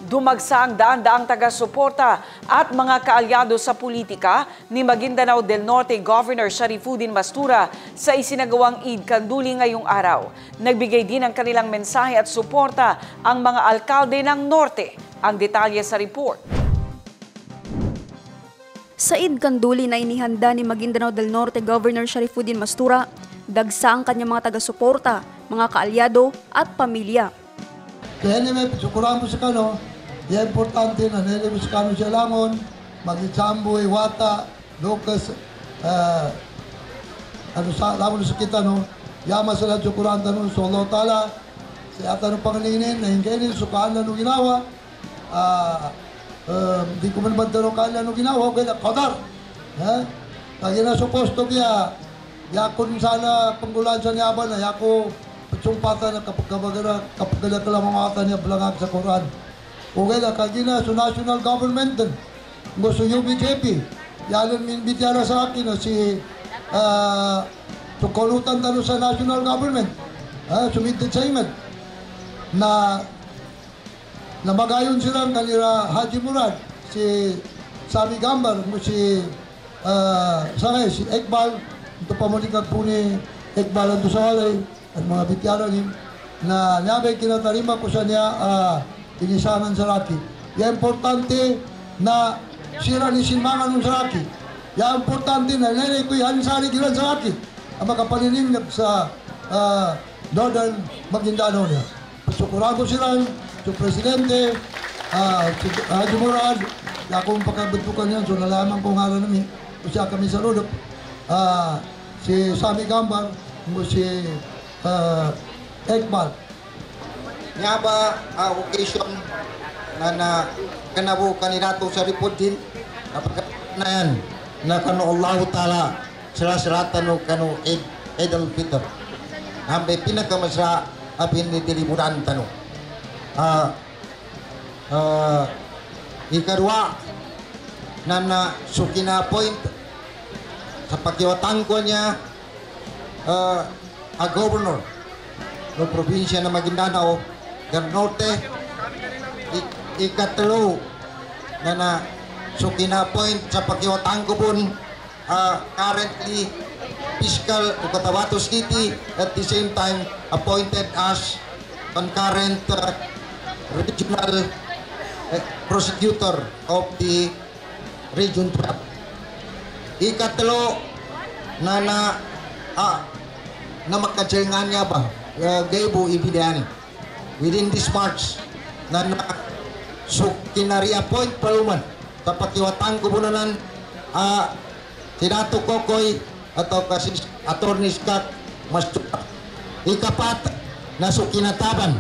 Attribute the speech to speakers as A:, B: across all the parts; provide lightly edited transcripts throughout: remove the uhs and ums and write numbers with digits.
A: Dumagsa ang daan-daang taga-suporta at mga kaalyado sa politika ni Maguindanao del Norte Governor Sharifuddin Mastura sa isinagawang Eid Kanduli ngayong araw. Nagbigay din ng kanilang mensahe at suporta ang mga alkalde ng Norte. Ang detalye sa report.
B: Sa Eid Kanduli na inihanda ni Maguindanao del Norte Governor Sharifuddin Mastura, dagsa ang kanyang mga taga-suporta, mga kaalyado at pamilya.
C: Kaya naman, sukuran mo sa kano, yan importante na nilibis kano siya langon, mag-itsamboy, wata, Lucas, langon sa kita, no? Yama sila sukuran tanong, solo tala, siya tanong pangalinin, na hinggainin, sukaan lang nung ginawa, di ko man tanong kaan lang nung ginawa, kaya kadar, lagi na suposto kaya, yakon sana panggulan sa niyaban na, yako, sumpatan na kapag ka lang mga niya belangag sa Quran. Okay na, kagina sa national government din. Gusto UBJP. Yalan minbitara sa akin na si tukulutan talo sa national government. Sumited sa iman. Na magayon silang kanila Haji Murad, si Sami Gambar, si si Ekbal, ito pamulikat po ni Ekbal ang Dusalay, at mga bityaran na nabay kinatarima ko sa niya inisangan sa Raki. Yan importante na sira ni sinmangan ng Saraki. Yan importante na nenay ko yan sari gilan sa Raki. Ang makapaniningag sa Northern Maguindanao niya. Sukurado sila sa Presidente, si Haji Murad, akong pagkabutukan yan, so nalaman ko nga lang namin, siya kami sa Rodop, si Sami Gambar, si Ekbal.
D: Nga ba occasion na kanabu kandidato sa report din na yan na kano Allah Ta'ala sila-silatan o kano Eid al-Fitr ambay pinakamasra apin ni tiliburan tanong ikarwa na sukina point sa pagkiwatang ko niya a governor ng probinsya ng Maguindanao del Norte, ikatlo na sukina-point sa pagkiwatang ko po currently fiscal of Cotabato City, at the same time appointed as concurrent regional prosecutor of the Region 12. Ikatlo na magkatsaringan niya ba gaybo ibidani within this March na so kinari-appoint paluman sa pakiwatang kubunanan Senato Kokoy atau kasi Attorney Scott Mastura. Ikapat na so kinataban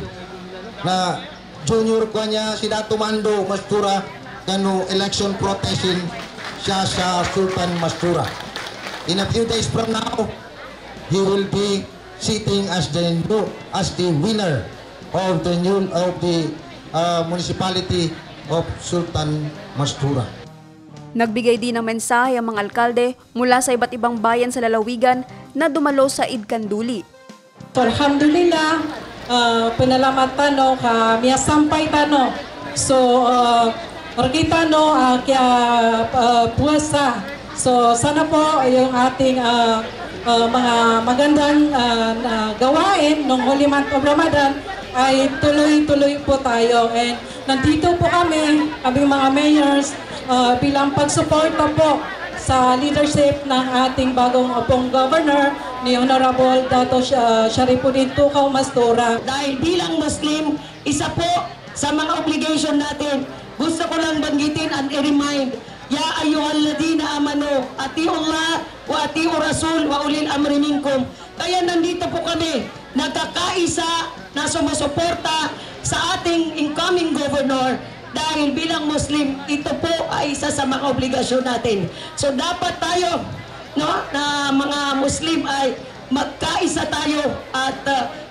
D: na junior ko niya Senato Mando Mastura kanu election protesting siya sa Sultan Mastura. In a few days from now, he will be sitting as the winner of the municipality of Sultan Mastura.
B: Nagbigay din ng mensahe ang mga alkalde mula sa iba't ibang bayan sa lalawigan na dumalo sa Eid Kanduli.
E: So, alhamdulillah, penalamat tano kami sampay tano. So, kita no kaya puasa. So, sana po yung ating mga magandang gawain nung Holy Month of Ramadan ay tuloy-tuloy po tayo. And nandito po kami, aming mga mayors, bilang pagsuporta po sa leadership ng ating bagong upong governor ni Honorable Dato Sharifuddin Tukaw Mastura.
F: Dahil bilang Muslim, isa po sa mga obligation natin, gusto ko lang banggitin and i-remind, Ya ayyuhalladhina amanu, atiullah wa atiu rasul wa ulil amri minkum. Kaya nandito po kami, nagkakaisa na sumusuporta sa ating incoming governor dahil bilang Muslim, ito po ay isa sa mga obligasyon natin. So dapat tayo, no, na mga Muslim ay magkaisa tayo at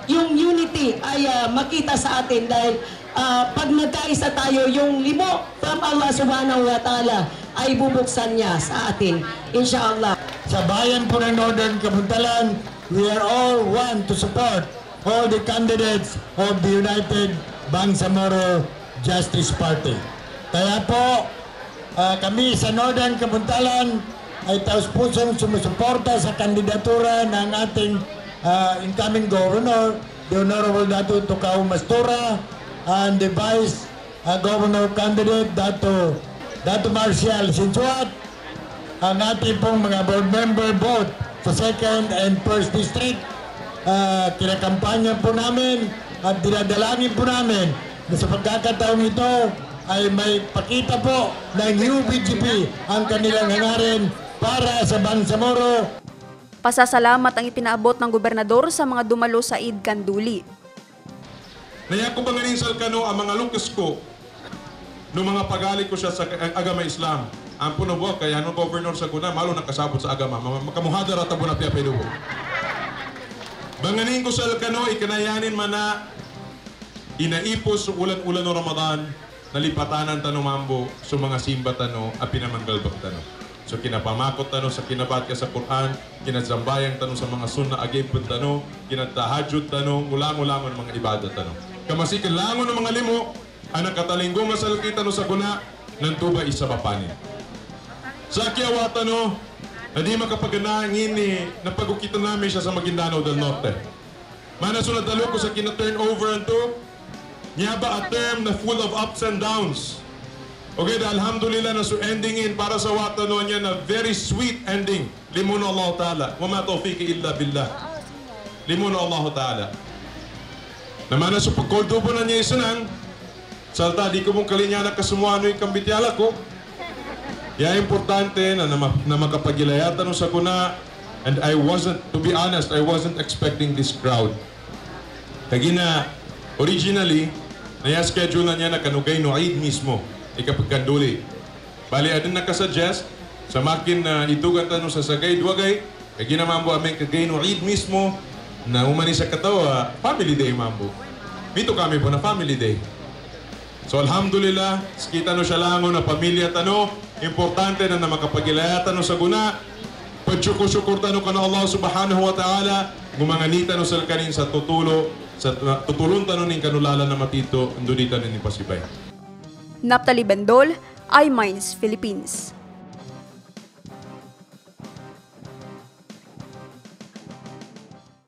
F: yung unity ay makita sa atin dahil pag nagkaisa tayo, yung limo from Allah Subhanahu wa Ta'ala ay bubuksan niya sa atin, inshallah.
C: Sa bayan po ng Northern Kabuntalan, we are all one to support all the candidates of the United Bangsamoro
D: Justice Party. Kaya po, kami sa Northern Kabuntalan ay taus-pusong sumusuporta sa kandidatura ng ating incoming Governor, the Honorable Dato Tukaw Mastura, and the Vice Governor candidate, Dato Marcial Sinsuat, ang ating pong mga board member both sa 2nd and 1st District. Kinakampanya po namin at dinadalangin po namin na sa pagkakataong ito ay may pakita po ng UBGP ang kanilang hangarin para sa Bangsamoro.
B: Pasasalamat ang ipinaabot ng gobernador sa mga dumalo sa Eid Kanduli.
G: Naya ko banganin sa kano ang mga lukas ko no mga pagali ko siya sa agama Islam. Ang puno buwak kaya no governor sa kuna malo nakasabot sa agama. Makamuhadar at tabo na piyapilubo. Banganin ko sa kano ikanayanin man na inaipos sa ulan-ulan ng Ramadan nalipatanan tanong mambo sa mga simba tano at pinamanggalbak tano. So kinapamakot tano sa kinabat ka sa Quran, kinazambayang tano sa mga sunna agipon tano, kinatahajud tano, ulang-ulangon mga ibadat tano. Kamasikan langon ng mga limo, anak katalinggo masalki tano sa guna, ng tuba isa papanin. Sa kiawa tano, na di makapaganaangin ni napagukita namin siya sa Maguindanao del Norte. Manasunod talo ko sa kina-turnover to, niya ba a term na full of ups and downs. Okay, alhamdulillah na endingin para sa watano niya na very sweet ending. Limon Allah Ta'ala. Wa ma tawfiqi illa billah. Limon Allah Ta'ala. Naman na sa pagkoldubo na niya isanan, salta di ko mong kalinya na kasumuano yung kambityala ko. Kaya importante na makapagilayatan no sa kuna, and I wasn't, to be honest, I wasn't expecting this crowd. Kagina, originally, naya-schedule na niya na kanugay no Eid mismo. Ikapagkanduli. Bali, adin nakasuggest sa makin na itugan tanong sa sagay, duwagay, kaya ginamambo aming kagay no Eid mismo na umani sa katawa, family day mambo. Mito kami po na family day. So alhamdulillah, kita no siya lango na pamilya tano, importante na makapagilaya tano sa guna, pagsyukur-syukur tano ka na Allah subhanahu wa ta'ala, gumanganita no sa kanin sa tutulong tano ning kanulala na matito, andunita ni Pasibay.
B: Naphtali Bendol, iMinds Philippines.